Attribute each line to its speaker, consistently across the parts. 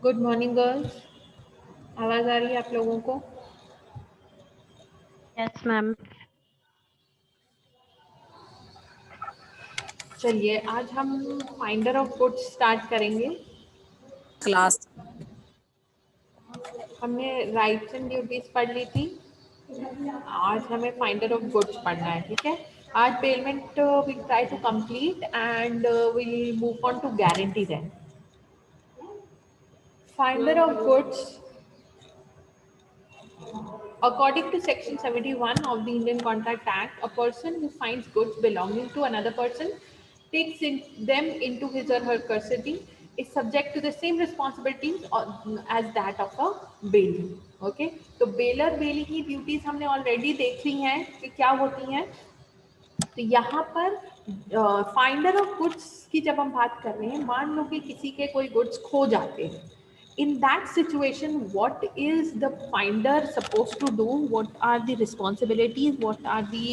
Speaker 1: Good morning girls, आवाज आ रही है आप लोगों को?
Speaker 2: Yes ma'am.
Speaker 1: चलिए आज हम फाइंडर ऑफ गुड्स स्टार्ट करेंगे।
Speaker 3: क्लास
Speaker 1: हमने राइट्स एंड ड्यूटीज पढ़ ली थी, आज हमें फाइंडर ऑफ गुड्स पढ़ना है। ठीक है, आज payment we try to complete and will move on to guarantee then. Finder of goods, according to section 71 of the Indian Contract Act, a person who finds goods belonging to another person, takes them into his or her custody, is subject to the same responsibilities as that of a bailey. Okay, तो baler बेली की duties हमने already देख ली हैं कि क्या होती हैं। तो यहाँ पर फाइंडर ऑफ गुड्स की जब हम बात कर रहे हैं, मान लो कि किसी के कोई गुड्स खो जाते हैं। In that situation, what is the finder supposed to do? What are the responsibilities? What are the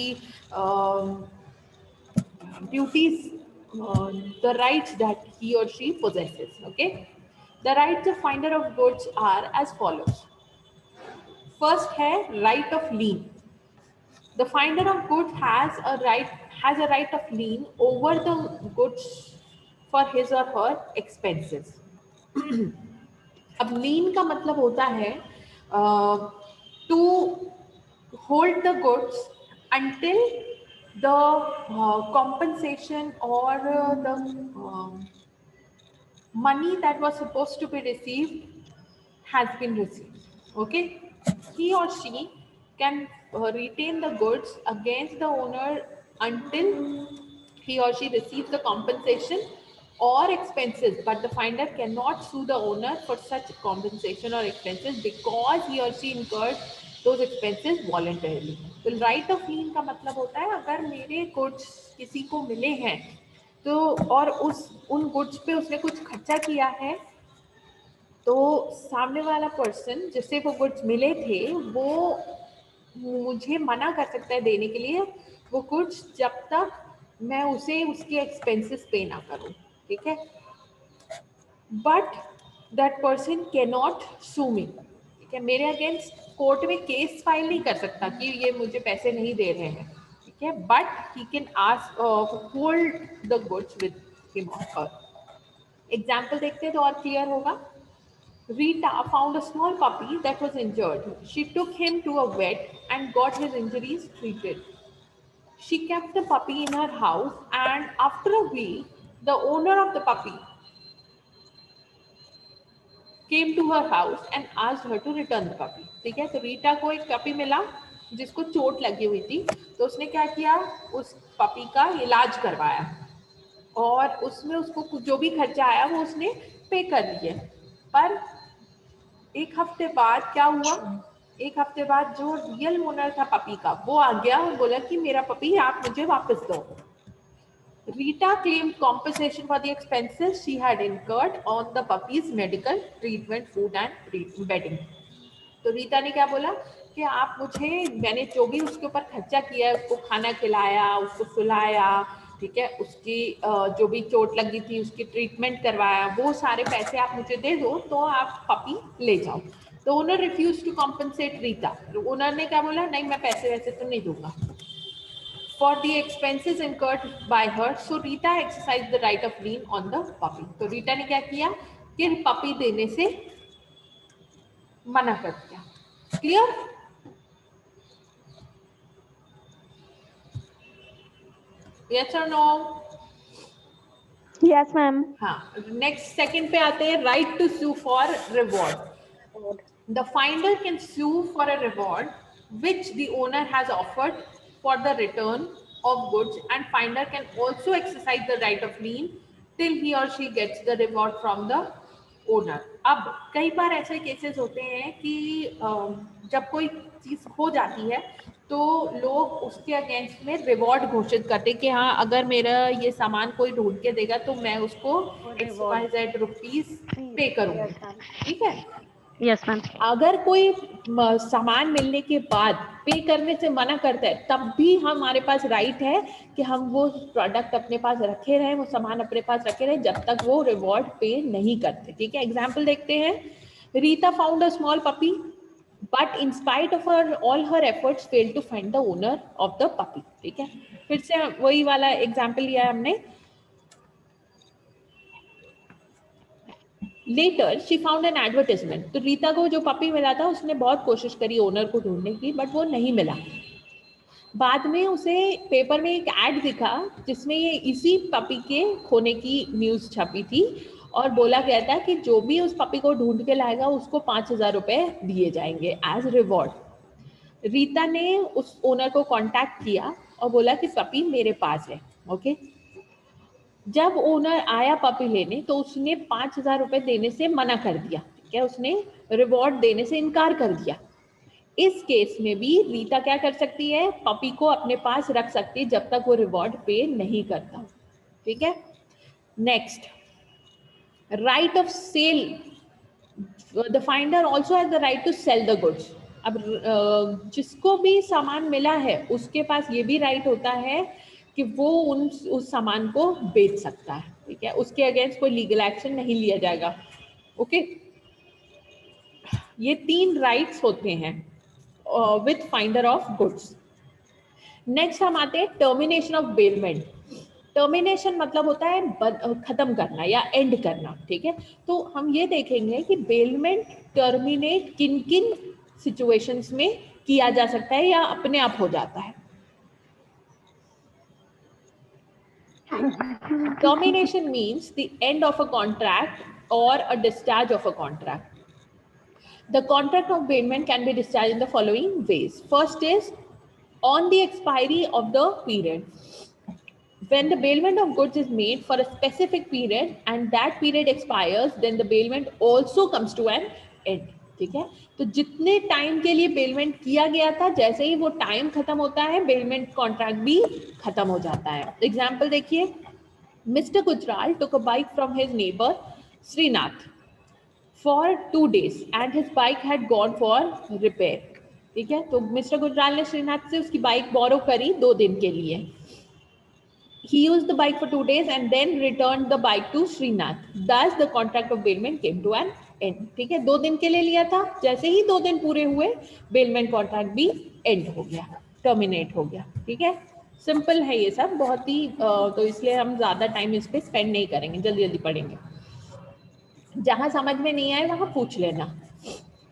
Speaker 1: duties, the rights that he or she possesses? Okay, the rights of finder of goods are as follows. First है right of lien. The finder of goods has a right of lien over the goods for his or her expenses. अब लीन का मतलब होता है to hold the goods until the compensation और the money that was supposed to be received has been received. Okay, he or she can retain the goods against the owner until he or she receives the compensation or expenses, but the finder cannot sue the owner for such compensation or expenses because he or she incurred those expenses voluntarily. तो right of lien का मतलब होता है अगर मेरे goods किसी को मिले हैं तो और उन गुड्स पे उसने कुछ खर्चा किया है, तो सामने वाला पर्सन जिससे वो गुड्स मिले थे वो मुझे मना कर सकता है देने के लिए वो गुड्स जब तक मैं उसे उसके एक्सपेंसेस पे ना करूं। ठीक है, but that person can not sue me. ठीक है, मेरे अगेंस्ट कोर्ट में केस फाइल नहीं कर सकता कि ये मुझे पैसे नहीं दे रहे हैं। ठीक है, but he can ask hold the goods with him और हर। एग्जाम्पल देखते हैं तो और क्लियर होगा। Rita found a small puppy that was injured. She took him to a vet and got his injuries treated. She kept the puppy in her house, and after a week, the owner of the puppy came to her house and asked her to return the puppy. ठीक है, तो रीटा को एक puppy मिला जिसको चोट लगी हुई थी, तो उसने क्या किया, उस पपी का इलाज करवाया और उसमें उसको जो भी खर्चा आया वो उसने पे कर दिया। पर एक हफ्ते बाद क्या हुआ, एक हफ्ते बाद जो रियल ओनर था पपी का वो आ गया और बोला कि मेरा पपी आप मुझे वापस दो। Rita claimed compensation for the expenses she had incurred on the puppy's medical treatment, food and bedding. तो रीता ने क्या बोला कि आप मुझे, मैंने जो भी उसके ऊपर खर्चा किया है, उसको खाना खिलाया, उसको सुलाया, ठीक है, उसकी जो भी चोट लगी थी उसकी ट्रीटमेंट करवाया, वो सारे पैसे आप मुझे दे दो तो आप पपी ले जाओ। तो owner refuse to compensate Rita. Owner ने क्या बोला, नहीं मैं पैसे वैसे तो नहीं दूंगा for the expenses incurred by her, so Rita exercised the right of lien on the puppy. तो रीटा ने क्या किया कि पपी देने से मना कर दिया। Clear? Yes or no?
Speaker 2: Yes ma'am.
Speaker 1: हाँ, नेक्स्ट सेकंड पे आते हैं, right to sue for reward. The finder can sue for a reward which the owner has offered for the return of goods, and finder can also exercise the right of lien till he or she gets the reward from the owner. अब कई बार ऐसे cases होते हैं कि जब कोई चीज हो जाती है तो लोग उसके अगेंस्ट में रिवॉर्ड घोषित करते हैं कि हाँ अगर मेरा ये सामान कोई ढूंढ के देगा तो मैं उसको XYZ रुपीज पे करूंगी। ठीक है,
Speaker 2: यस मैम।
Speaker 1: अगर कोई सामान मिलने के बाद पे करने से मना करता है, तब भी हमारे पास राइट है कि हम वो प्रोडक्ट अपने पास रखे रहें, वो सामान अपने पास रखे रहें जब तक वो रिवॉर्ड पे नहीं करते। ठीक है, एग्जाम्पल देखते हैं। Rita found a small puppy but in spite of her all her efforts failed to find the owner of the puppy. ठीक है, फिर से वही वाला एग्जाम्पल लिया है हमने। Later she found an advertisement, तो रीता को जो पपी मिला था उसने बहुत कोशिश करी ओनर को ढूंढने की, बट वो नहीं मिला। बाद में उसे पेपर में एक एड दिखा जिसमें ये इसी पपी के खोने की न्यूज़ छपी थी और बोला गया था कि जो भी उस पपी को ढूंढ के लाएगा उसको 5,000 रुपये दिए जाएंगे एज रिवॉर्ड। रीता ने उस ओनर को कांटेक्ट किया और बोला कि पपी मेरे पास है। ओके, जब ओनर आया पपी लेने तो उसने 5,000 रुपये देने से मना कर दिया। ठीक है, उसने रिवॉर्ड देने से इनकार कर दिया। इस केस में भी रीता क्या कर सकती है, पपी को अपने पास रख सकती है जब तक वो रिवॉर्ड पे नहीं करता। ठीक है, next, right of sale, the finder also has the right to sell the goods. अब जिसको भी सामान मिला है उसके पास ये भी राइट होता है कि वो उस सामान को बेच सकता है। ठीक है, उसके अगेंस्ट कोई लीगल एक्शन नहीं लिया जाएगा। ओके, ये 3 राइट्स होते हैं with finder of goods. Next हम आते हैं टर्मिनेशन ऑफ बेलमेंट। टर्मिनेशन मतलब होता है खत्म करना या एंड करना। ठीक है, तो हम ये देखेंगे कि बेलमेंट टर्मिनेट किन किन सिचुएशंस में किया जा सकता है या अपने आप हो जाता है। Termination means the end of a contract or a discharge of a contract. The contract of bailment can be discharged in the following ways. First is on the expiry of the period. When the bailment of goods is made for a specific period and that period expires, then the bailment also comes to an end. ठीक है, तो जितने time के लिए bailment किया गया था, जैसे ही वो टाइम खत्म होता है बेलमेंट कॉन्ट्रैक्ट भी खत्म हो जाता है। एग्जाम्पल देखिए, Mr. Gujral took a bike from his neighbor Srinath for 2 days and his bike had gone for repair. ठीक है, तो मिस्टर गुजराल ने श्रीनाथ से उसकी बाइक बोरो करी 2 दिन के लिए। He used the bike for 2 days and then returned the bike to Srinath. Thus the contract of bailment came to an end. ठीक है, 2 दिन के लिए लिया था, जैसे ही 2 दिन पूरे हुए बेलमेंट कॉन्ट्रैक्ट भी एंड हो गया, टर्मिनेट हो गया। ठीक है, सिंपल है ये सब बहुत ही, तो इसलिए हम ज्यादा टाइम इस पे स्पेंड नहीं करेंगे, जल्दी जल्दी पढ़ेंगे। जहां समझ में नहीं आए वहां पूछ लेना।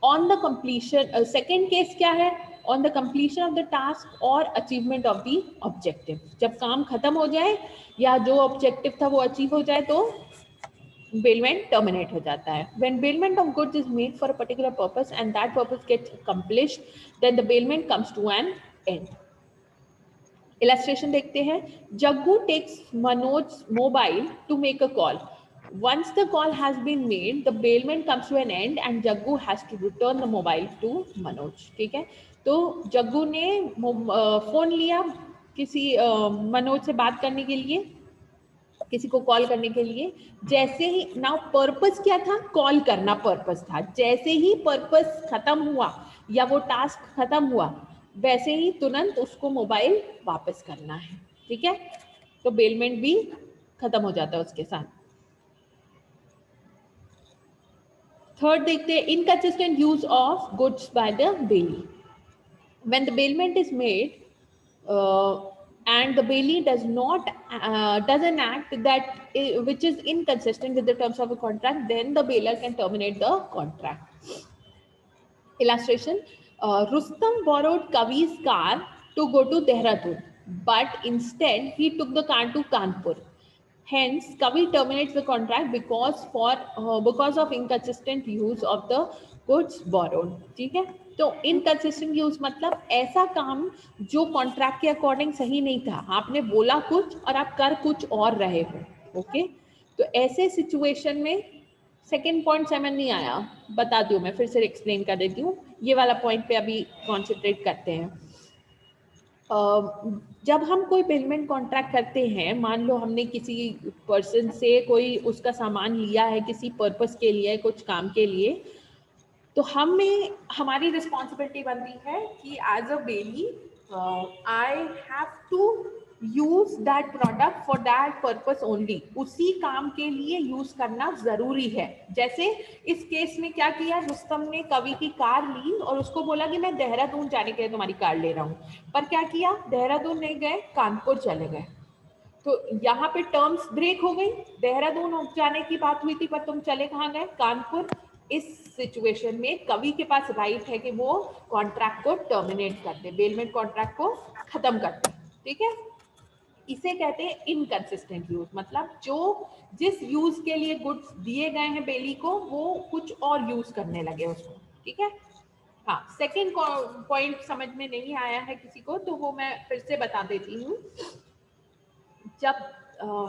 Speaker 1: On the completion, second case क्या है, on the completion of the task और अचीवमेंट ऑफ द ऑब्जेक्टिव। जब काम खत्म हो जाए या जो ऑब्जेक्टिव था वो अचीव हो जाए तो bailment टर्मिनेट हो जाता है। When bailment of goods is made for a particular purpose and that purpose gets accomplished, then the bailment comes to an end. Illustration देखते हैं। Jaggu takes Manoj's mobile to make a call. Once the call has been made, the bailment comes to an end and Jaggu has to return the mobile to Manoj. ठीक है, तो जग्गू ने phone लिया किसी मनोज से बात करने के लिए, किसी को कॉल करने के लिए। जैसे ही, नाउ पर्पस क्या था, कॉल करना पर्पस था। जैसे ही पर्पस खत्म हुआ या वो टास्क खत्म हुआ, वैसे ही तुरंत उसको मोबाइल वापस करना है। ठीक है, तो बेलमेंट भी खत्म हो जाता है उसके साथ। थर्ड देखते हैं, inconsistent use of goods by the belly. When the bailment is made and the bailee does an act that which is inconsistent with the terms of a contract, then the bailer can terminate the contract. Illustration, Rustam borrowed Kavi's car to go to Dehradun, but instead he took the car to Kanpur. Hence, Kavi terminates the contract because of inconsistent use of the goods borrowed. ठीक है, तो inconsistent use मतलब ऐसा काम जो contract के according सही नहीं था, आपने बोला कुछ और आप कर कुछ और रहे हो। ओके, तो ऐसे सिचुएशन में सेकेंड पॉइंट समझ नहीं आया, बता दूं मैं फिर से एक्सप्लेन कर देती हूँ। ये वाला पॉइंट पे अभी कॉन्सेंट्रेट करते हैं। जब हम कोई बेलमेंट कॉन्ट्रैक्ट करते हैं, मान लो हमने किसी पर्सन से कोई उसका सामान लिया है किसी पर्पस के लिए, कुछ काम के लिए, तो हमें हमारी रिस्पॉन्सिबिलिटी बनती है कि as a bailee I have to use that product for that purpose only, उसी काम के लिए यूज करना जरूरी है। जैसे इस केस में क्या किया, रुस्तम ने कवि की कार ली और उसको बोला कि मैं देहरादून जाने के लिए तुम्हारी कार ले रहा हूँ, पर क्या किया, देहरादून नहीं गए, कानपुर चले गए। तो यहाँ पे टर्म्स ब्रेक हो गई, देहरादून जाने की बात हुई थी पर तुम चले कहाँ गए, कानपुर। इस सिचुएशन में कवि के पास राइट है कि वो कॉन्ट्रैक्ट को टर्मिनेट कर दे, बेलमेंट कॉन्ट्रैक्ट को खत्म कर दे। ठीक है, इसे कहते हैं इनकंसिस्टेंट यूज, मतलब जो जिस यूज के लिए गुड्स दिए गए हैं बेली को, वो कुछ और यूज करने लगे उसको। ठीक है, हाँ, सेकेंड पॉइंट समझ में नहीं आया है किसी को तो वो मैं फिर से बता देती हूँ। जब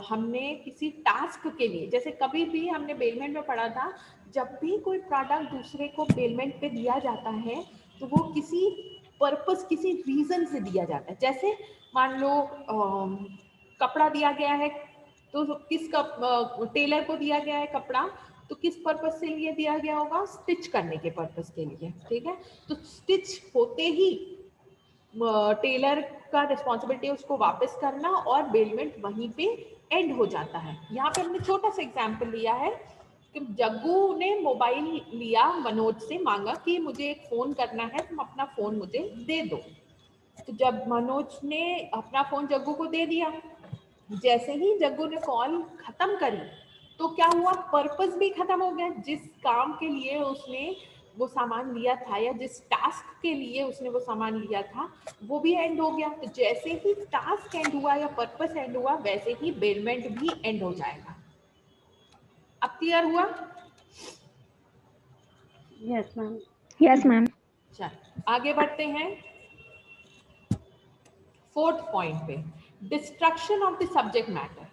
Speaker 1: हमने किसी टास्क के लिए, जैसे कभी भी हमने बेलमेंट में पढ़ा था, जब भी कोई प्रोडक्ट दूसरे को बेलमेंट पे दिया जाता है तो वो किसी पर्पस, किसी रीजन से दिया जाता है। जैसे मान लो कपड़ा दिया गया है, तो किस टेलर को दिया गया है कपड़ा, तो किस पर्पस से लिए दिया गया होगा, स्टिच करने के पर्पस के लिए। ठीक है, तो स्टिच होते ही टेलर का रिस्पॉन्सिबिलिटी है उसको वापस करना और बेलमेंट वहीं पे एंड हो जाता है। यहाँ पे हमने छोटा सा एग्जाम्पल लिया है कि जग्गू ने मोबाइल लिया, मनोज से मांगा कि मुझे एक फोन करना है, तुम अपना फोन मुझे दे दो। तो जब मनोज ने अपना फोन जग्गू को दे दिया, जैसे ही जग्गू ने कॉल खत्म करी तो क्या हुआ, पर्पस भी खत्म हो गया, जिस काम के लिए उसने वो सामान लिया था या जिस टास्क के लिए उसने वो सामान लिया था वो भी एंड हो गया। तो जैसे ही टास्क एंड हुआ या पर्पस एंड हुआ, वैसे ही बेलमेंट भी एंड हो जाएगा। अब क्लियर हुआ?
Speaker 2: Yes ma'am. Yes ma'am.
Speaker 1: चल आगे बढ़ते हैं फोर्थ पॉइंट पे, destruction of the subject matter.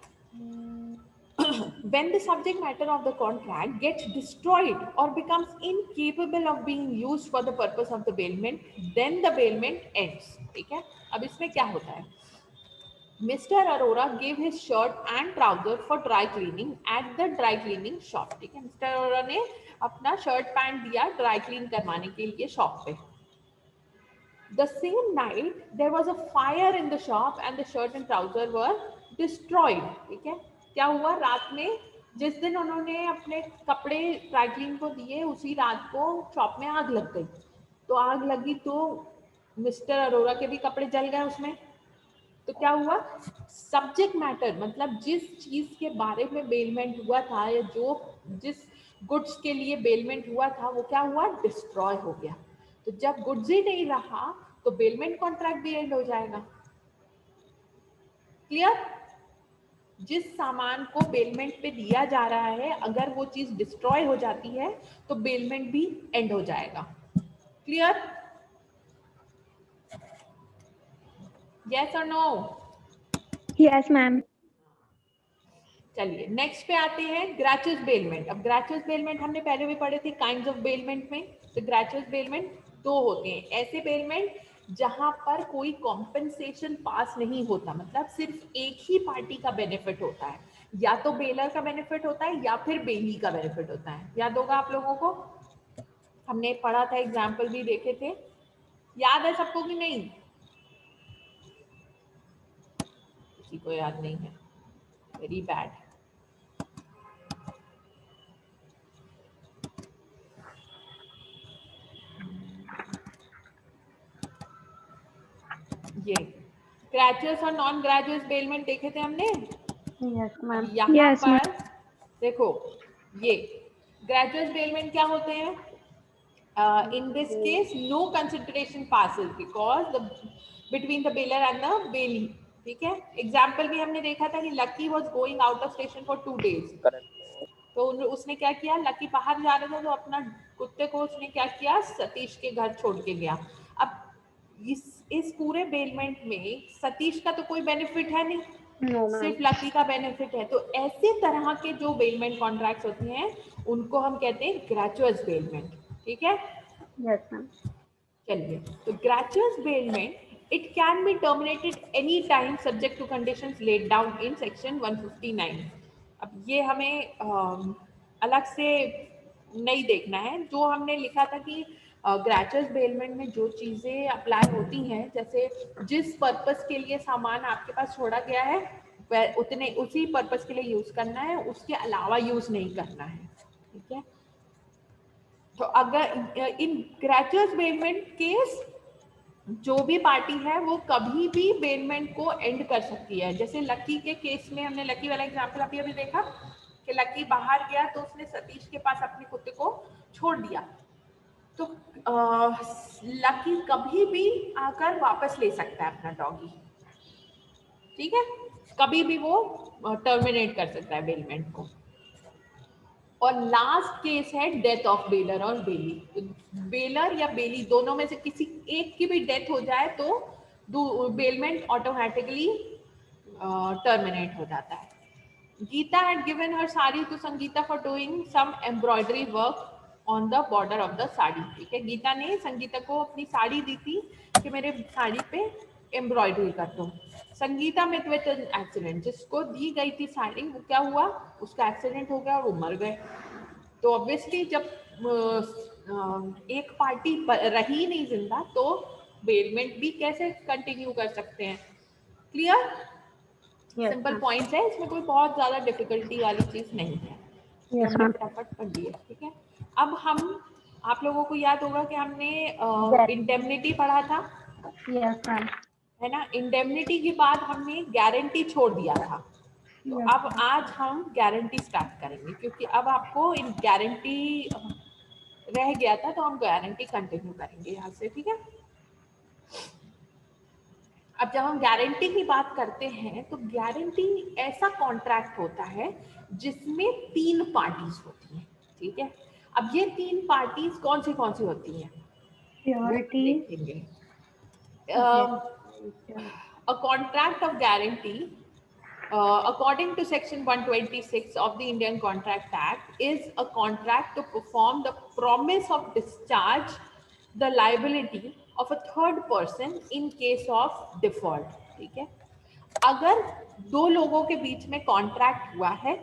Speaker 1: When the subject matter of the contract gets destroyed or becomes incapable of being used for the purpose of the bailment, then the bailment ends. ठीक है, अब इसमें क्या होता है, Mr. Arora gave his shirt and trouser for dry cleaning at the dry cleaning shop. ठीक है, mister Arora ने अपना शर्ट पैंट दिया ड्राई क्लीन करवाने के लिए शॉप पे। The same night there was a fire in the shop and the shirt and trouser were destroyed. ठीक है, क्या हुआ, रात में जिस दिन उन्होंने अपने कपड़े ड्राई क्लीन को दिए, उसी रात को शॉप में आग लग गई। तो आग लगी तो मिस्टर अरोरा के भी कपड़े जल गए उसमें। तो क्या हुआ, सब्जेक्ट मैटर मतलब जिस चीज के बारे में बेलमेंट हुआ था या जो जिस गुड्स के लिए बेलमेंट हुआ था वो क्या हुआ, डिस्ट्रॉय हो गया। तो जब गुड्स ही नहीं रहा तो बेलमेंट कॉन्ट्रैक्ट भी एंड हो जाएगा। क्लियर? जिस सामान को बेलमेंट पे दिया जा रहा है, अगर वो चीज डिस्ट्रॉय हो जाती है तो बेलमेंट भी एंड हो जाएगा। क्लियर? यस और नो?
Speaker 2: Yes ma'am.
Speaker 1: चलिए नेक्स्ट पे आते हैं, ग्रेचुअस बेलमेंट। अब ग्रेचुअस बेलमेंट हमने पहले भी पढ़े थे काइंड्स ऑफ बेलमेंट में। तो ग्रेचुअस बेलमेंट दो होते हैं, ऐसे बेलमेंट जहां पर कोई कॉम्पेंसेशन पास नहीं होता, मतलब सिर्फ एक ही पार्टी का बेनिफिट होता है, या तो बेलर का बेनिफिट होता है या फिर बेली का बेनिफिट होता है। याद होगा आप लोगों को, हमने पढ़ा था, एग्जाम्पल भी देखे थे, याद है सबको कि नहीं? किसी को याद नहीं है, वेरी बैड। ये ग्रेचुअस और नॉन ग्रेचुअस बेलमेंट देखे थे हमने।
Speaker 2: Yes ma'am.
Speaker 1: यहाँ पर देखो, ये ग्रेचुअस बेलमेंट क्या होते हैं, in this case no consideration passes because the between the bailor and the bailee। ठीक है, एग्जाम्पल भी हमने देखा था कि lucky was going out of station for 2 days। तो उसने क्या किया, लकी बाहर जा रहा था तो अपना कुत्ते को उसने क्या किया, सतीश के घर छोड़ के गया। अब इस पूरे बेलमेंट में सतीश का तो कोई बेनिफिट है नहीं, सिर्फ लकी का बेनिफिट है। तो ऐसे तरह के जो बेलमेंट कॉन्ट्रैक्ट्स होते हैं उनको हम कहते हैं ग्रेचुअस बेलमेंट। ठीक है,
Speaker 2: यस मैम।
Speaker 1: चलिए, तो gracious bailment it can be terminated any time subject to conditions laid down in section 159। अब ये हमें अलग से नहीं देखना है। जो हमने लिखा था कि ग्रेचुअस बेलमेंट में जो चीजें अप्लाई होती हैं, जैसे जिस पर्पस के लिए सामान आपके पास छोड़ा गया है उतने उसी पर्पस के लिए यूज करना है, उसके अलावा यूज नहीं करना है, ठीक है। तो अगर इन ग्रेचुअस बेलमेंट केस जो भी पार्टी है वो कभी भी बेलमेंट को एंड कर सकती है। जैसे लकी के केस में हमने लकी वाला एग्जांपल अभी देखा कि लकी बाहर गया तो उसने सतीश के पास अपने कुत्ते को छोड़ दिया, तो लकी कभी भी आकर वापस ले सकता है अपना डॉगी, ठीक है, कभी भी वो टर्मिनेट कर सकता है बेलमेंट को। और लास्ट केस है डेथ ऑफ बेलर और बेली। बेलर या बेली दोनों में से किसी एक की भी डेथ हो जाए तो बेलमेंट ऑटोमेटिकली टर्मिनेट हो जाता है। Gita had given her sari to Sangeeta for doing some embroidery work on the border of the sari, ठीक है। गीता ने संगीता को अपनी साड़ी दी थी कि मेरे साड़ी पे एम्ब्रॉयडरी कर दो। Sangeeta met with an accident, जिसको दी गई थी साड़ी वो क्या हुआ, उसका एक्सीडेंट हो गया और वो मर गए। तो ऑब्वियसली जब एक पार्टी रही नहीं जिंदा तो बेलमेंट भी कैसे कंटिन्यू कर सकते हैं। Clear?
Speaker 2: Yes,
Speaker 1: simple
Speaker 2: ma'am.
Speaker 1: Points है, इसमें कोई बहुत ज्यादा डिफिकल्टी वाली चीज नहीं है, ये
Speaker 2: Yes,
Speaker 1: हमने
Speaker 2: ma'am.
Speaker 1: फटाफट पढ़ लिया, ठीक है। अब हम आप लोगों को याद होगा कि हमने
Speaker 2: Yes.
Speaker 1: इंडेमनिटी पढ़ा था,
Speaker 2: Yes, ma'am.
Speaker 1: है ना। इंडेमनिटी के बाद हमने गारंटी छोड़ दिया था, तो
Speaker 2: Yes,
Speaker 1: अब आज हम गारंटी स्टार्ट करेंगे, क्योंकि अब आपको इन गारंटी रह गया था तो हम गारंटी कंटिन्यू करेंगे यहाँ से, ठीक है। अब जब हम गारंटी की बात करते हैं तो गारंटी ऐसा कॉन्ट्रैक्ट होता है जिसमें 3 पार्टीज होती हैं, ठीक है। अब ये 3 पार्टीज कौन सी होती हैं वो
Speaker 2: Purity.
Speaker 1: देखेंगे।
Speaker 2: Yes.
Speaker 1: A contract of guarantee, according to section 126 of the Indian Contract Act, is a contract to perform the promise of discharge the liability of a third person in case of default, ठीक है। अगर 2 लोगों के बीच में contract हुआ है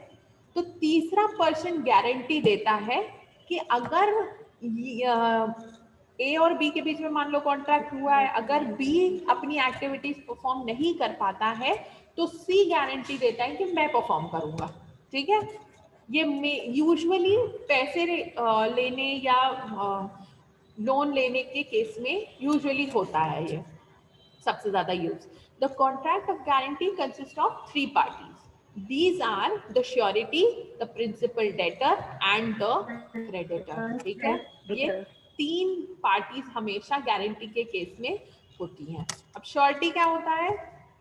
Speaker 1: तो तीसरा पर्सन गारंटी देता है कि अगर ए और बी के बीच में मान लो कॉन्ट्रैक्ट हुआ है, अगर बी अपनी एक्टिविटीज परफॉर्म नहीं कर पाता है तो सी गारंटी देता है कि मैं परफॉर्म करूंगा, ठीक है। ये यूजुअली पैसे लेने या लोन लेने के केस में यूजुअली होता है ये सबसे ज्यादा use. The contract of guarantee consist of 3 parties. These are the surety, the principal debtor and the creditor, ठीक है। ये 3 पार्टीज हमेशा गारंटी के केस में होती हैं। अब श्योरिटी क्या होता है,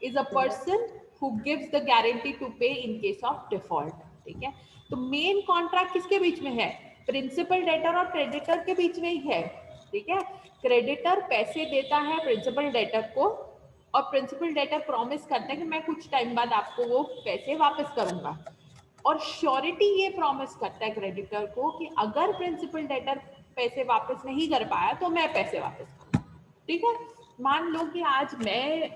Speaker 1: is a person who gives the guarantee to pay in case of default, ठीक है। तो मेन कॉन्ट्रैक्ट किसके बीच में है, प्रिंसिपल डेटर और क्रेडिटर के बीच में ही है, ठीक है। क्रेडिटर पैसे देता है प्रिंसिपल डेटर को और प्रिंसिपल डेटर प्रॉमिस करता है कि मैं कुछ टाइम बाद आपको वो पैसे वापस करूंगा, और श्योरिटी ये प्रॉमिस करता है क्रेडिटर को कि अगर प्रिंसिपल डेटर पैसे वापस नहीं कर पाया तो मैं पैसे वापस करूंगा, ठीक है। मान लो कि आज मैं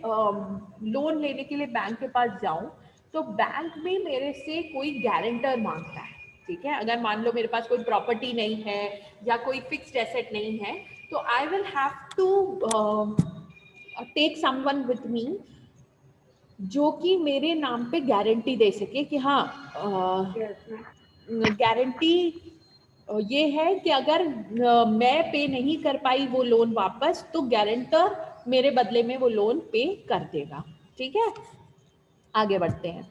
Speaker 1: लोन लेने के लिए बैंक के पास जाऊं तो बैंक भी मेरे से कोई गारंटर मांगता है, ठीक है। अगर मान लो मेरे पास कोई प्रॉपर्टी नहीं है या कोई फिक्स्ड एसेट नहीं है तो I will have to take someone with me जो कि मेरे नाम पे गारंटी दे सके कि हाँ गारंटी ये है कि अगर मैं पे नहीं कर पाई वो लोन वापस तो गारंटर मेरे बदले में वो लोन पे कर देगा, ठीक है। आगे बढ़ते हैं।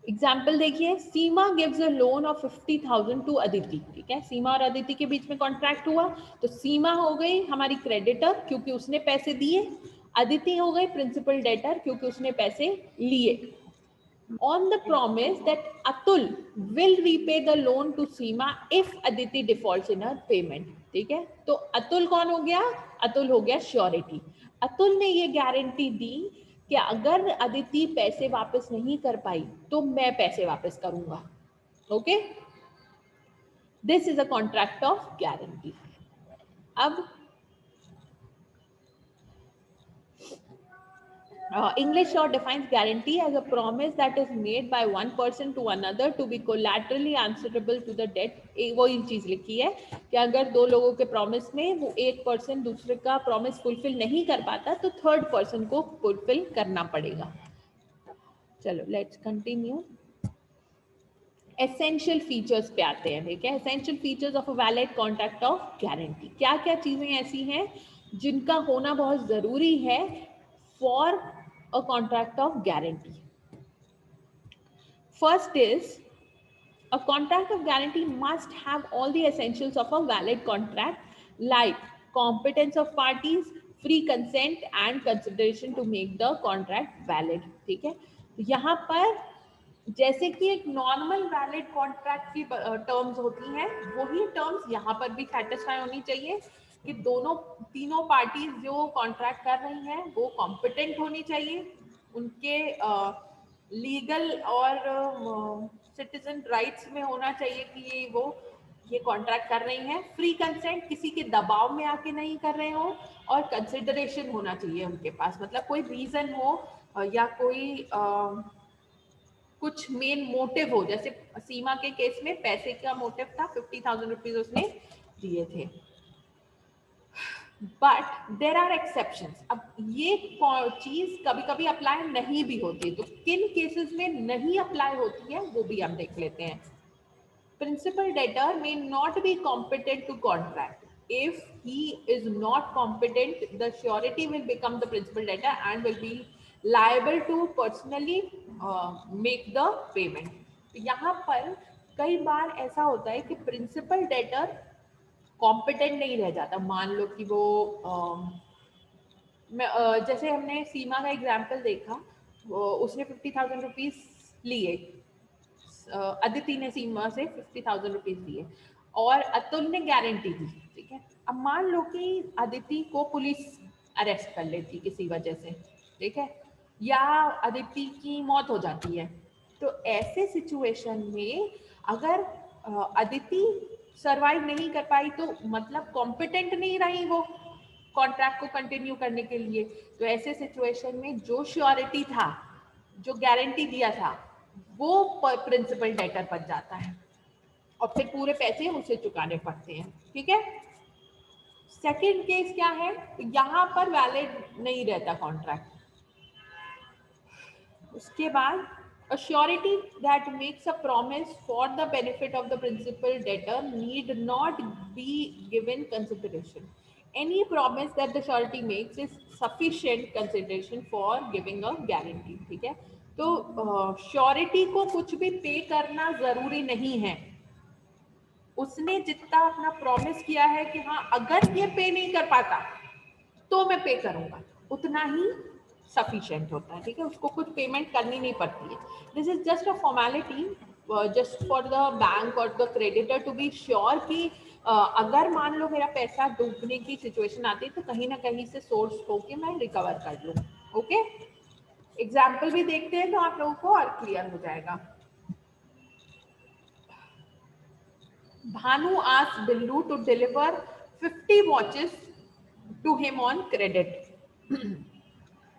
Speaker 1: एग्जाम्पल देखिए, Seema gives a loan of 50,000 to Aditi, ठीक है। सीमा और अदिति के बीच में कॉन्ट्रैक्ट हुआ तो सीमा हो गई हमारी क्रेडिटर क्योंकि उसने पैसे दिए, अदिति हो गई प्रिंसिपल डेटर क्योंकि उसने पैसे लिए। On the promise that Atul will repay the loan to Seema if Aditi defaults in her payment, ठीक है। तो अतुल कौन हो गया, अतुल हो गया श्योरिटी। अतुल ने ये गारंटी दी कि अगर अदिति पैसे वापस नहीं कर पाई तो मैं पैसे वापस करूंगा, okay. This is a contract of guarantee. अब English law defines guarantee as a promise that is made by one person to another to be collaterally answerable to the debt. वो ही चीज लिखी है कि अगर दो लोगों के प्रॉमिस में वो एक पर्सन दूसरे का प्रॉमिस फुलफिल नहीं कर पाता तो थर्ड पर्सन को फुलफिल करना पड़ेगा. चलो लेट्स कंटिन्यू. एसेंशियल फीचर्स पे आते हैं. ठीक है, essential features of a valid contract of guarantee. क्या क्या चीजें ऐसी हैं जिनका होना बहुत जरूरी है for a contract of guarantee. First is a contract of guarantee must have all the essentials of a valid contract like competence of parties, free consent and consideration to make the contract valid. ठीक है, यहाँ पर जैसे कि एक normal valid contract की terms होती हैं वही टर्म्स यहाँ पर भी सेटिस्फाई होनी चाहिए कि तीनों पार्टीज जो कॉन्ट्रैक्ट कर रही हैं वो कॉम्पिटेंट होनी चाहिए, उनके लीगल और सिटीजन राइट्स में होना चाहिए कि ये कॉन्ट्रैक्ट कर रही हैं, फ्री कंसेंट किसी के दबाव में आके नहीं कर रहे हो, और कंसिडरेशन होना चाहिए उनके पास, मतलब कोई रीजन हो या कोई कुछ मेन मोटिव हो. जैसे सीमा के केस में पैसे का मोटिव था, 50,000 रुपीज उसने दिए थे. But there are exceptions. अब ये चीज कभी कभी अप्लाई नहीं भी होती है, तो किन केसेस में नहीं अप्लाई होती है वो भी हम देख लेते हैं. Principal debtor may not be competent to contract. if he is not competent, the surety will become the principal debtor and will be liable to personally make the payment. यहाँ पर कई बार ऐसा होता है कि प्रिंसिपल डेटर कॉम्पिटेंट नहीं रह जाता. मान लो कि वो जैसे हमने सीमा का एग्जाम्पल देखा, उसने 50,000 रुपीज लिए, अदिति ने सीमा से 50,000 रुपीज लिए और अतुल ने गारंटी दी. ठीक है, अब मान लो कि अदिति को पुलिस अरेस्ट कर लेती किसी वजह से, ठीक है, या अदिति की मौत हो जाती है, तो ऐसे सिचुएशन में अगर अदिति सरवाइव नहीं कर पाई तो मतलब कॉम्पिटेंट नहीं रही वो कॉन्ट्रैक्ट को कंटिन्यू करने के लिए, तो ऐसे सिचुएशन में जो श्योरिटी था, जो गारंटी दिया था, वो प्रिंसिपल डेटर बन जाता है और फिर पूरे पैसे उसे चुकाने पड़ते हैं. ठीक है, सेकंड केस क्या है, तो यहाँ पर वैलिड नहीं रहता कॉन्ट्रैक्ट. उसके बाद a surety that makes a promise for the benefit of the principal debtor need not be given consideration. Any promise that the surety makes is sufficient consideration for giving a guarantee. ठीक है, तो surety को कुछ भी पे करना जरूरी नहीं है. उसने जितना अपना प्रॉमिस किया है कि हाँ अगर ये पे नहीं कर पाता तो मैं पे करूंगा, उतना ही सफिशिएंट होता है. ठीक है, उसको कुछ पेमेंट करनी नहीं पड़ती है. This is just a formality just for the bank और the creditor to be sure कि अगर मान लो मेरा पैसा डूबने की सिचुएशन आती है तो कहीं ना कहीं से सोर्स होके मैं रिकवर कर लूँ. ओके, एग्जाम्पल भी देखते हैं तो आप लोगों को और क्लियर हो जाएगा. Bhanu asked Billu to deliver 50 watches to him on credit.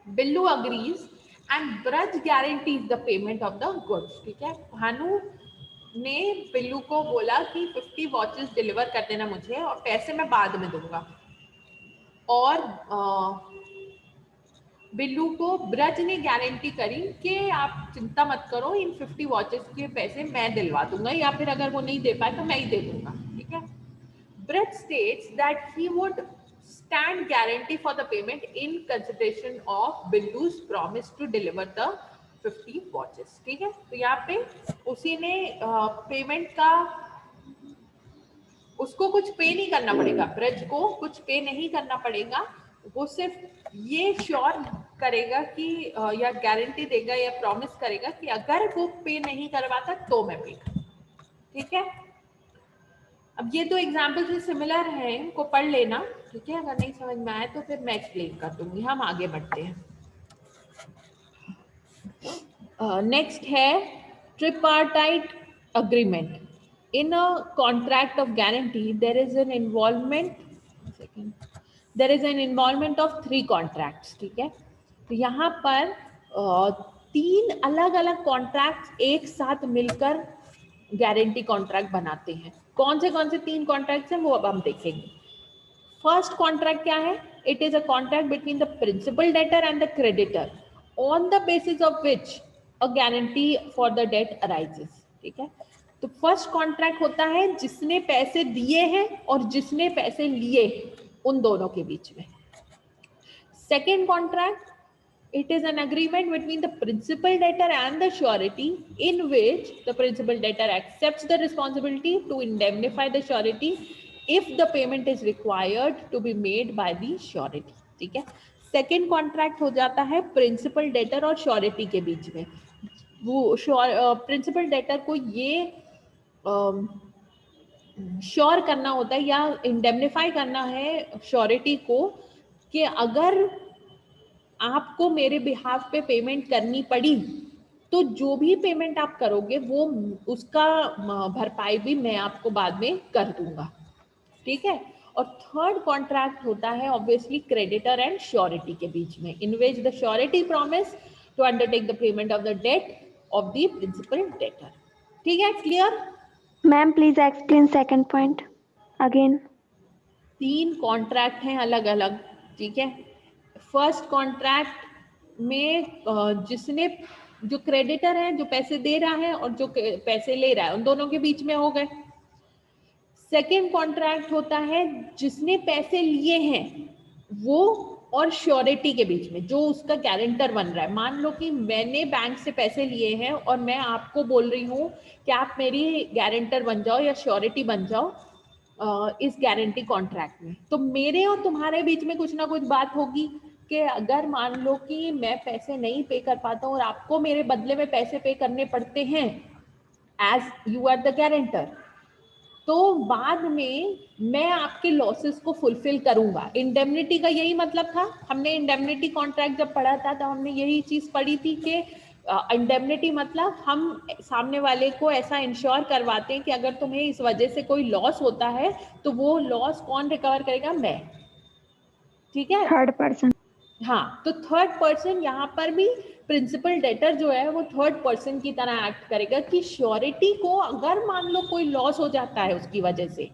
Speaker 1: Billu agrees and Braj guarantees the payment of the goods. ठीक है, भानु ने बिल्लू को बोला कि 50 वॉचेस डिलीवर कर देना मुझे और पैसे मैं बाद में दूंगा, और बिल्लू को ब्रज ने गारंटी करी कि आप चिंता मत करो, इन 50 वॉचेस के पैसे मैं दिलवा दूंगा, या फिर अगर वो नहीं दे पाए तो मैं ही दे दूंगा. ठीक है, Braj states that he would stand guarantee for the payment in consideration of Billu's promise to deliver the 50 watches. ठीक है, तो यहाँ पे उसी ने पेमेंट का, उसको कुछ पे नहीं करना पड़ेगा, ब्रज को कुछ पे नहीं करना पड़ेगा, वो सिर्फ ये श्योर करेगा कि या गारंटी देगा या प्रॉमिस करेगा कि अगर वो पे नहीं करवाता तो मैं पे करूँ. ठीक है, अब ये दो एग्जाम्पल से सिमिलर हैं, इनको पढ़ लेना. ठीक है, अगर नहीं समझ में आए तो फिर मैं एक्सप्लेन कर दूंगी. हम आगे बढ़ते हैं. नेक्स्ट है tripartite agreement. In a contract of guarantee there is an involvement of 3 contracts. ठीक है, तो यहाँ पर 3 अलग अलग कॉन्ट्रैक्ट एक साथ मिलकर गारंटी कॉन्ट्रैक्ट बनाते हैं। कौन से 3 कॉन्ट्रैक्ट हैं वो अब हम देखेंगे। फर्स्ट कॉन्ट्रैक्ट क्या है? It is a contract between the principal debtor and the creditor on the basis of which a guarantee for the debt arises. ठीक है, तो फर्स्ट कॉन्ट्रैक्ट होता है जिसने पैसे दिए हैं और जिसने पैसे लिए उन दोनों के बीच में। Second contract, it is an agreement between the principal debtor and the surety in which the principal debtor accepts the responsibility to indemnify the surety if the payment is required to be made by the surety। ठीक है, second contract हो जाता है principal debtor और surety के बीच में। वो प्रिंसिपल डेटर को ये श्योर करना होता है या इंडेमनिफाई करना है श्योरिटी को कि अगर आपको मेरे बिहाफ पे पेमेंट करनी पड़ी तो जो भी पेमेंट आप करोगे वो उसका भरपाई भी मैं आपको बाद में कर दूंगा। ठीक है, और थर्ड कॉन्ट्रैक्ट होता है ऑब्वियसली क्रेडिटर एंड श्योरिटी के बीच में, in which the surety promise to undertake the payment of the debt of the principal debtor. ठीक है, clear?
Speaker 2: Ma'am please explain second point again.
Speaker 1: 3 contract हैं अलग अलग। ठीक है, फर्स्ट कॉन्ट्रैक्ट में जिसने जो क्रेडिटर है जो पैसे दे रहा है और जो पैसे ले रहा है उन दोनों के बीच में हो गए। सेकेंड कॉन्ट्रैक्ट होता है जिसने पैसे लिए हैं वो और श्योरिटी के बीच में, जो उसका गारंटर बन रहा है। मान लो कि मैंने बैंक से पैसे लिए हैं और मैं आपको बोल रही हूँ कि आप मेरी गारंटर बन जाओ या श्योरिटी बन जाओ इस गारंटी कॉन्ट्रैक्ट में। तो मेरे और तुम्हारे बीच में कुछ ना कुछ बात होगी कि अगर मान लो कि मैं पैसे नहीं पे कर पाता हूँ और आपको मेरे बदले में पैसे पे करने पड़ते हैं as you are the guarantor, तो बाद में मैं आपके लॉसेस को फुलफिल करूंगा। इंडेमनिटी का यही मतलब था। हमने इंडेमनिटी कॉन्ट्रैक्ट जब पढ़ा था तो हमने यही चीज पढ़ी थी कि इंडेमनिटी मतलब हम सामने वाले को ऐसा इंश्योर करवाते हैं कि अगर तुम्हें इस वजह से कोई लॉस होता है तो वो लॉस कौन रिकवर करेगा? मैं। ठीक है,
Speaker 2: थर्ड पर्सन।
Speaker 1: हाँ, तो थर्ड पर्सन यहाँ पर भी प्रिंसिपल डेटर जो है वो थर्ड पर्सन की तरह एक्ट करेगा कि श्योरिटी को अगर मान लो कोई लॉस हो जाता है उसकी वजह से,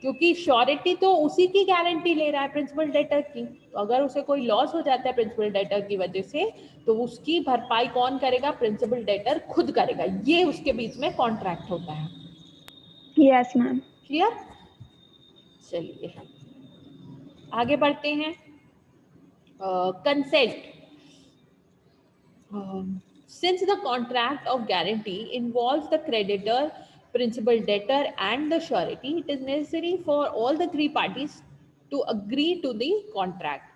Speaker 1: क्योंकि श्योरिटी तो उसी की गारंटी ले रहा है प्रिंसिपल डेटर की, तो अगर उसे कोई लॉस हो जाता है प्रिंसिपल डेटर की वजह से तो उसकी भरपाई कौन करेगा? प्रिंसिपल डेटर खुद करेगा। ये उसके बीच में कॉन्ट्रैक्ट होता है।
Speaker 2: Yes ma'am.
Speaker 1: क्लियर? चलिए आगे बढ़ते हैं। consent. Since the contract of guarantee involves the creditor, principal debtor and the surety, it is necessary for all the 3 parties to agree to the contract.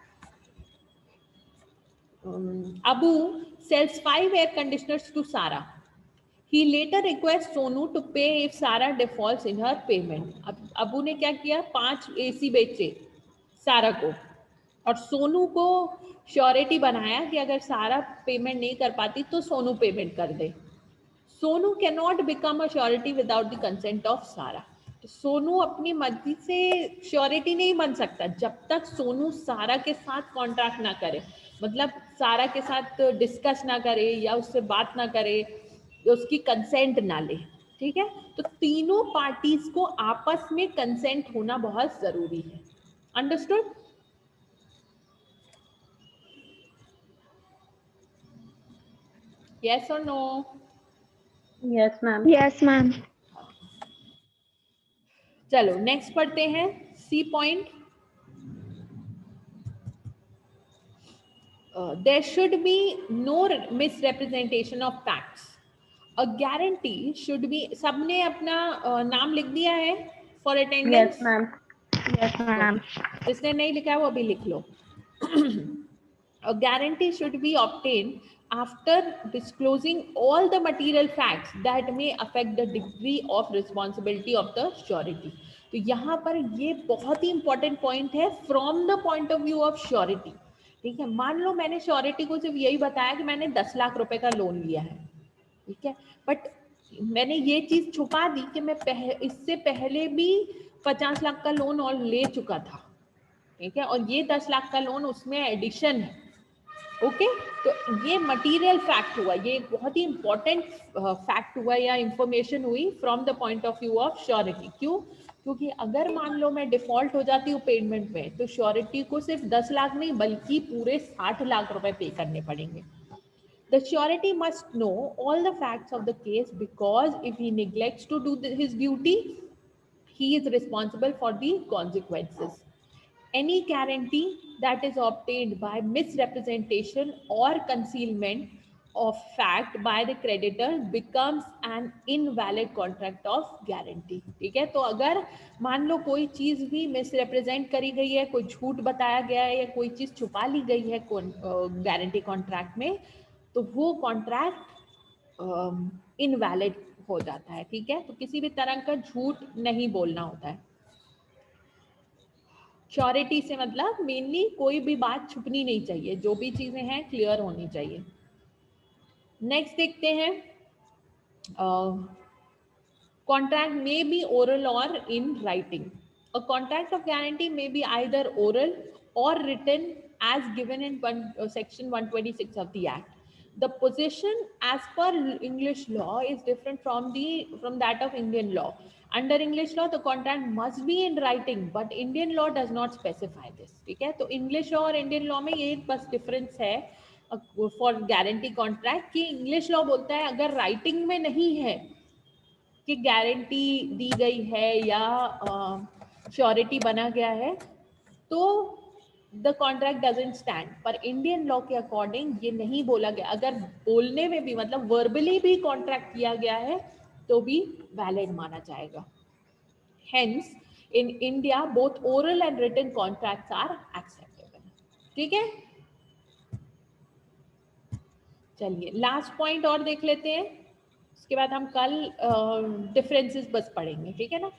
Speaker 1: Abu sells 5 air conditioners to Sara. He later requests Sonu to pay if Sara defaults in her payment. अब अबू ने क्या किया? 5 AC बेचे सारा को और सोनू को surety बनाया कि अगर सारा पेमेंट नहीं कर पाती तो सोनू पेमेंट कर दे। Sonu can not become a surety without the consent of Sara. तो सोनू अपनी मर्जी से श्योरिटी नहीं बन सकता जब तक सोनू सारा के साथ कॉन्ट्रैक्ट ना करे, मतलब सारा के साथ डिस्कस ना करे या उससे बात ना करे या उसकी कंसेंट ना ले। ठीक है, तो तीनों पार्टीज को आपस में कंसेंट होना बहुत जरूरी है। Understood? Yes or no?
Speaker 2: Yes ma'am. Yes ma'am.
Speaker 1: चलो नेक्स्ट पढ़ते हैं C point. There should be no misrepresentation of facts. A guarantee should be, सबने अपना नाम लिख दिया है for attendance?
Speaker 2: Yes ma'am. Yes ma'am.
Speaker 1: जिसने नहीं लिखा है वो अभी लिख लो। A guarantee should be obtained after disclosing all the material facts that may affect the degree of responsibility of the surety. तो यहाँ पर ये बहुत ही इंपॉर्टेंट पॉइंट है from the point of view of surety. ठीक है, मान लो मैंने श्योरिटी को सिर्फ यही बताया कि मैंने 10 लाख रुपए का लोन लिया है, ठीक है, बट मैंने ये चीज छुपा दी कि मैं इससे पहले भी 50 लाख का लोन और ले चुका था। ठीक है, और ये 10 लाख का लोन उसमें एडिशन है। ओके तो ये मटेरियल फैक्ट हुआ, ये बहुत ही इंपॉर्टेंट फैक्ट हुआ या इंफॉर्मेशन हुई from the point of view of surety. क्यों? क्योंकि अगर मान लो मैं डिफॉल्ट हो जाती हूँ पेमेंट में, तो श्योरिटी को सिर्फ 10 लाख नहीं बल्कि पूरे 60 लाख रुपए पे करने पड़ेंगे। The surety must know all the facts of the case, because if he neglects to do his duty, he is responsible for the consequences. Any guarantee that is obtained by misrepresentation or concealment of fact by the creditor becomes an invalid contract of guarantee। ठीक है, तो अगर मान लो कोई चीज भी misrepresent करी गई है, कोई झूठ बताया गया है या कोई चीज छुपा ली गई है गारंटी कॉन्ट्रैक्ट में, तो वो कॉन्ट्रैक्ट इनवैलिड हो जाता है। ठीक है, तो किसी भी तरह का झूठ नहीं बोलना होता है। श्योरिटी से मतलब मेनली कोई भी बात छुपनी नहीं चाहिए, जो भी चीजें हैं क्लियर होनी चाहिए। नेक्स्ट देखते हैं, कॉन्ट्रैक्ट मे बी ओरल और in writing. A contract of guarantee may be either oral और written as given in section 126 of the act. The position as per English law is different from that of Indian law. Under English law the contract must be in writing, but Indian law does not specify this। ठीक है, तो English law और Indian law में ये बस difference है for guarantee contract कि English law बोलता है अगर राइटिंग में नहीं है कि गारंटी दी गई है या श्योरिटी बना गया है तो द कॉन्ट्रैक्ट डजंट स्टैंड। पर इंडियन लॉ के अकॉर्डिंग ये नहीं बोला गया, अगर बोलने में भी मतलब वर्बली भी कॉन्ट्रैक्ट किया गया है तो भी वैलिड माना जाएगा। Hence in India both oral and written contracts are acceptable. ठीक है, चलिए लास्ट पॉइंट और देख लेते हैं, उसके बाद हम कल डिफरेंसेस बस पढ़ेंगे। ठीक है ना।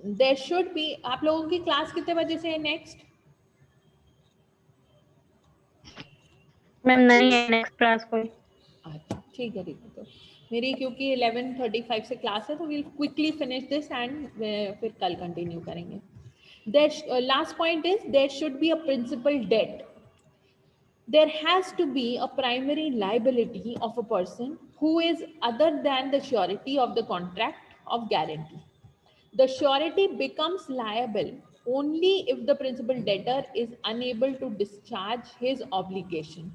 Speaker 1: देयर शुड बी, आप लोगों की क्लास कितने बजे से है नेक्स्ट?
Speaker 2: मैम नहीं है नेक्स्ट क्लास कोई।
Speaker 1: अच्छा ठीक है, तो मेरी क्योंकि 11:35 से क्लास है तो will quickly finish this and फिर कल कंटिन्यू करेंगे। There last point is there should be a principal date. There has to be a primary liability of a person who is other than the surety of the contract of guarantee. The surety becomes liable only if the principal debtor is unable to discharge his obligation.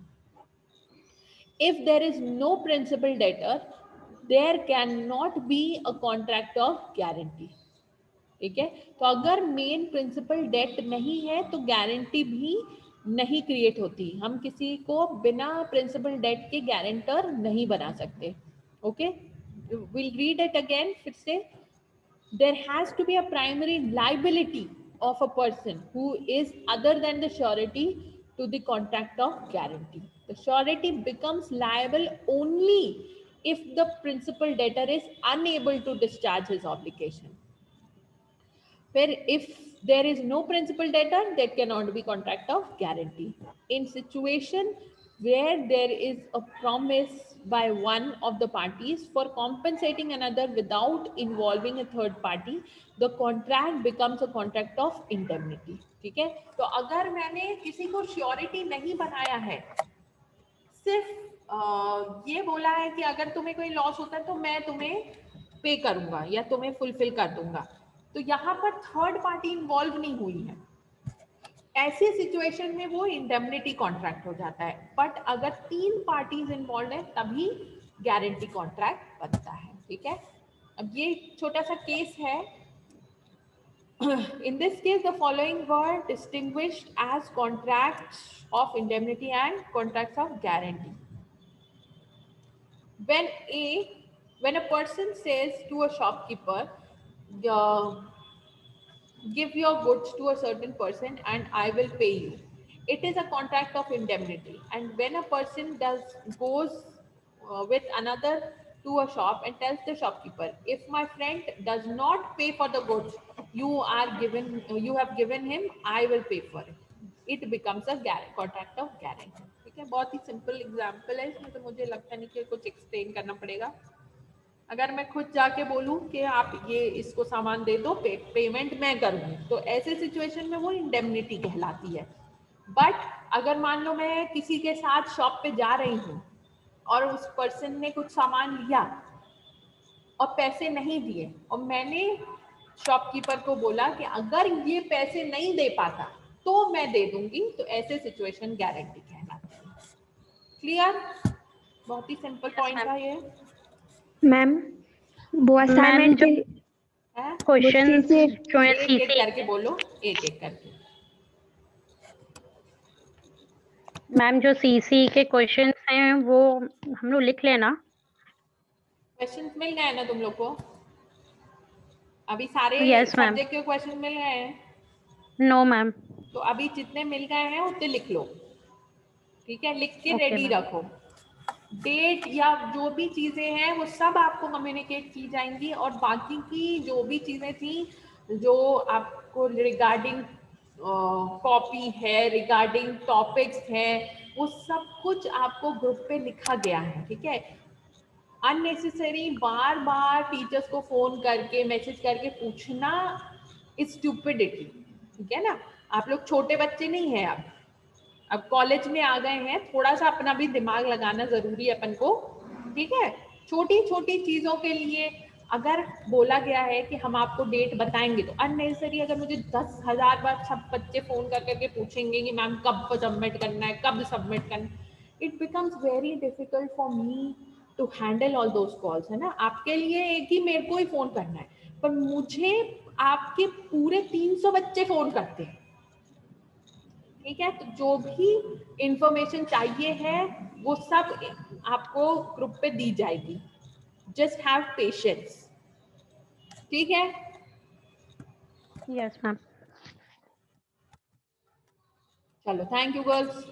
Speaker 1: If there is no principal debtor, there cannot be a contract of guarantee। ठीक है, तो अगर main principal date नहीं है तो guarantee भी नहीं create होती। हम किसी को बिना प्रिंसिपल डेट के गारंटर नहीं बना सकते। Okay, will read it again फिर से। there has to be a primary liability of a person who is other than the surety to the contract of guarantee. The surety becomes liable only if the principal debtor is unable to discharge his obligation. Where if there is no principal debtor, that cannot be contract of guarantee. In situation where there is a promise by one of the parties for compensating another without involving a third party, the contract becomes a contract of indemnity। ठीक है, तो अगर मैंने किसी को surety नहीं बनाया है, सिर्फ ये बोला है कि अगर तुम्हें कोई लॉस होता है तो मैं तुम्हें पे करूंगा या तुम्हें फुलफिल कर दूंगा, तो यहाँ पर थर्ड पार्टी इन्वॉल्व नहीं हुई है, ऐसी सिचुएशन में वो इंडेमनिटी कॉन्ट्रैक्ट हो जाता है। बट अगर 3 पार्टीज इन्वॉल्व है तभी गारंटी कॉन्ट्रैक्ट बनता है। ठीक है, अब ये छोटा सा केस है। In this case, the following were distinguished as contracts of indemnity and contracts of guarantee. When a person says to a shopkeeper, give your goods to a certain person and I will pay you, it is a contract of indemnity. And when a person goes with another to a shop and tells the shopkeeper, if my friend does not pay for the goods you have given him, I will pay for it, it becomes a contract of guarantee। ठीक है, बहुत ही simple example है, इसमें तो मुझे लगता नहीं कि कुछ एक्सप्लेन करना पड़ेगा। अगर मैं खुद जाके बोलूं कि आप ये इसको सामान दे दो, पेमेंट मैं करूंगी, तो ऐसे सिचुएशन में वो इंडेमनिटी कहलाती है। बट अगर मान लो मैं किसी के साथ शॉप पे जा रही हूँ और उस पर्सन ने कुछ सामान लिया और पैसे नहीं दिए और मैंने शॉपकीपर को बोला कि अगर ये पैसे नहीं दे पाता तो मैं दे दूंगी, तो ऐसे सिचुएशन गारंटी कहलाती है। क्लियर? बहुत ही सिंपल पॉइंट था ये।
Speaker 2: मैम वो
Speaker 3: मैम
Speaker 2: असाइनमेंट
Speaker 3: जो
Speaker 2: के
Speaker 1: है?
Speaker 2: वो
Speaker 3: क्वेश्चन
Speaker 2: चीजें
Speaker 3: जो है
Speaker 1: एक एक
Speaker 3: सीसी,
Speaker 1: करके बोलो, एक एक करके।
Speaker 3: मैम जो सीसी के क्वेश्चंस हैं वो हम लोग लिख लेना।
Speaker 1: क्वेश्चंस मिल गए ना तुम लोग को? अभी सारे
Speaker 3: यस मैम।
Speaker 1: सब्जेक्ट के क्वेश्चन मिल गए हैं?
Speaker 3: No ma'am.
Speaker 1: तो अभी जितने मिल गए हैं उतने लिख लो, ठीक है? लिख के
Speaker 3: ओके
Speaker 1: रेडी
Speaker 3: मैम।
Speaker 1: रखो। डेट या जो भी चीजें हैं वो सब आपको कम्युनिकेट की जाएंगी, और बाकी की जो भी चीजें थी जो आपको रिगार्डिंग कॉपी है, रिगार्डिंग टॉपिक्स है, वो सब कुछ आपको ग्रुप पे लिखा गया है, ठीक है? अननेसेसरी बार बार टीचर्स को फोन करके मैसेज करके पूछना इज स्टूपिडिटी, ठीक है ना? आप लोग छोटे बच्चे नहीं हैं, अब कॉलेज में आ गए हैं, थोड़ा सा अपना भी दिमाग लगाना जरूरी है अपन को, ठीक है? छोटी छोटी चीजों के लिए अगर बोला गया है कि हम आपको डेट बताएंगे, तो अननेसेसरी अगर मुझे 10,000 बार सब बच्चे फोन कर करके पूछेंगे कि मैम कब सबमिट करना है, कब सबमिट करना है, it becomes very difficult for me to handle all those calls, है ना? आपके लिए एक ही मेरे को ही फोन करना है, पर मुझे आपके पूरे 300 बच्चे फोन करते हैं, ठीक है? तो जो भी इंफॉर्मेशन चाहिए है वो सब आपको ग्रुप पे दी जाएगी। जस्ट हैव पेशेंस, ठीक है?
Speaker 3: Yes ma'am.
Speaker 1: चलो, थैंक यू गर्ल्स।